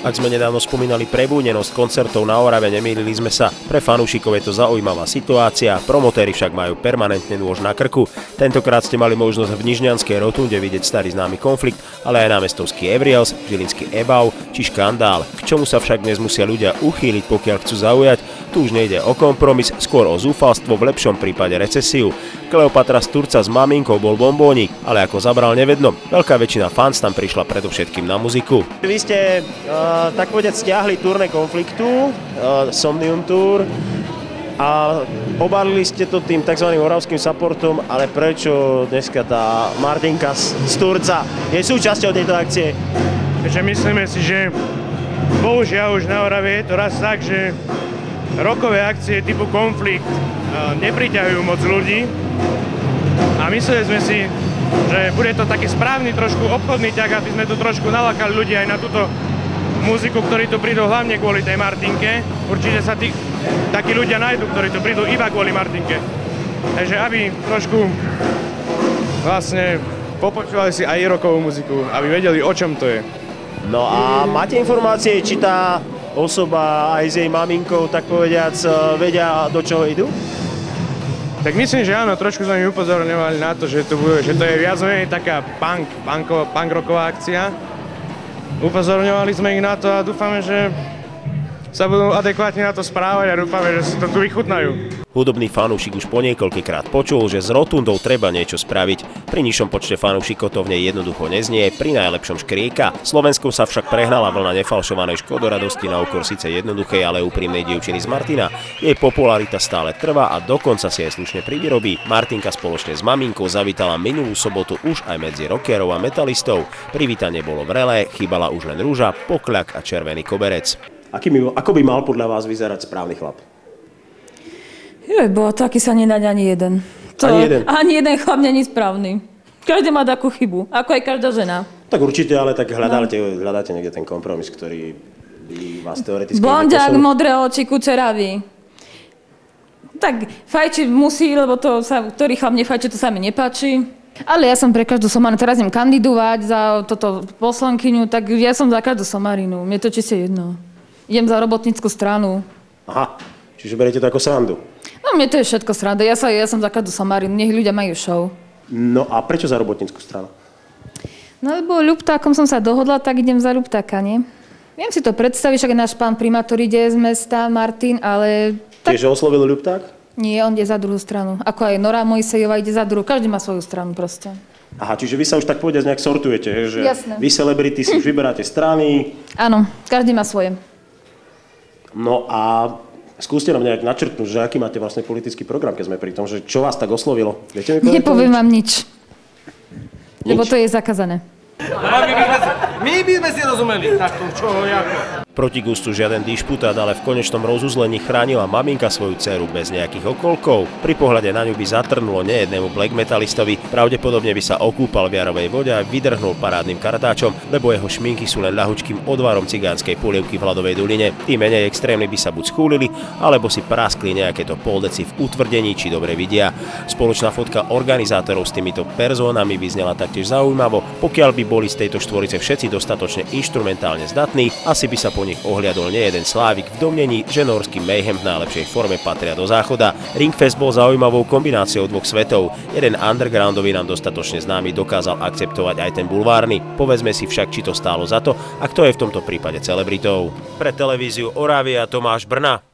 Ak sme nedávno spomínali prebúdenosť koncertov na Orave, nemýlili sme sa. Pre fanúšikov je to zaujímavá situácia, promotéri však majú permanentne nôž na krku. Tentokrát ste mali možnosť v Nižňanskej rotunde vidieť starý známy konflikt, ale aj námestovský Evriels, žilinský Ebau či Škandál. K čomu sa však dnes musia ľudia uchýliť, pokiaľ chcú zaujať? Tu už nejde o kompromis, skôr o zúfalstvo, v lepšom prípade recesiu. Kleopatra z Turca s maminkou bol bombónik, ale ako zabral nevedno. Veľká väčšina fans tam prišla predovšetkým na muziku. Vy ste tak povedať stiahli turné konfliktu, Somnium Tour, a obalili ste to tým tzv. Oravským supportom, ale prečo dneska tá Martinka z Turca je súčasťou tejto akcie? Myslíme si, že bohužiaľ už na Orave je to raz tak, že rokové akcie typu konflikt nepriťahujú moc ľudí a mysleli sme si, že bude to taký správny trošku obchodný ťah, aby sme tu trošku nalákali ľudí aj na túto muziku, ktorí tu prídu hlavne kvôli tej Martinke. Určite sa takí ľudia nájdú, ktorí tu prídu iba kvôli Martinke. Takže aby trošku vlastne popočúvali si aj rokovú muziku, aby vedeli, o čom to je. No a máte informácie, či tá osoba aj s jej maminkou, tak povediac, vedia, do čoho idú? Tak myslím, že áno, trošku sme mi upozorňovali na to, že to je viac menej taká punk rocková akcia. Upozorňovali sme ich na to a dúfame, že sa budú adekvátne na to správať a dúfame, že si to tu vychutnajú. Hudobný fanúšik už po niekoľkýkrát počul, že s rotundou treba niečo spraviť. Pri nižšom počte fanúšikov to v nej jednoducho neznie, pri najlepšom škrieka. Slovenskom sa však prehnala vlna nefalšovanej škodoradosti na úkor síce jednoduchej, ale úprimnej dievčiny z Martina. Jej popularita stále trvá a dokonca si aj slušne privyrobí. Martinka spoločne s maminkou zavítala minulú sobotu už aj medzi rockerov a metalistov. Privítanie bolo vrelé, chýbala už len rúža, pokľak a červený koberec. Ako by mal podľa vás vyzerať správny chlap? Bo taký sa nedať ani jeden. Ani jeden chlap není správny. Každý má takú chybu, ako aj každá žena. Tak určite, ale tak hľadáte niekde ten kompromis, ktorý by vás teoreticky... Blondiak, modré oči, kučeravý. Tak fajčiť musí, lebo ktorý chlap nefajčí, to sa mi nepáči. Ale ja som pre každú somarinu, teraz idem kandidovať za toto poslankyňu, tak ja som za každú somarinu. Mne to čiste jedno. Idem za robotnícku stranu. Aha, čiže beriete to ako srandu? No mne to je všetko sranda. Ja som za každú somarinu, nech ľudia majú show. No a prečo za robotnícku stranu? No lebo ľuptákom som sa dohodla, tak idem za ľuptáka, nie? Viem si to predstaviť, však náš pán primátor ide z mesta, Martin, ale... Tiež oslovil ľupták? Nie, on ide za druhú stranu. Ako aj Nora Mojsejová ide za druhú. Každý má svoju stranu proste. Aha, čiže vy sa už tak povediať nejak sortujete, že jasné. Vy celebrity si už vyberáte strany. Áno, každý má svoje. No a skúste nám nejak načrtnúť, že aký máte vlastne politický program, keď sme pri tom, že čo vás tak oslovilo? Viete mi povedať? Nepoviem vám nič. Lebo to je zakázané. My by sme si rozumeli, tak to čo, ako? Proti gustu žiaden dišputát, ale v konečnom rozuzlení chránila maminka svoju dceru bez nejakých okolkov. Pri pohľade na ňu by zatrnulo nejednému black metalistovi, pravdepodobne by sa okúpal v jarovej vode a vydrhnul parádnym kartáčom, lebo jeho šminky sú len ľahučkým odvarom cigánskej polievky v Hladovej doline. Tí menej extrémni by sa buď schúlili, alebo si praskli nejaké to poldeci v utvrdení, či dobre vidia. Spoločná fotka organizátorov s týmito perzónami vyznela taktiež zaujímavo. Pokiaľ by boli z tejto štvorice všetci dostatočne inštrumentálne zdatní, asi by sa po nich ohliadol nejeden slávik v domnení, že norský Mayhem v najlepšej forme patria do záchoda. Ringfest bol zaujímavou kombináciou dvoch svetov. Jeden undergroundový nám dostatočne známy dokázal akceptovať aj ten bulvárny. Povedzme si však, či to stálo za to a kto je v tomto prípade celebritou. Pre televíziu Oravia Tomáš Brna.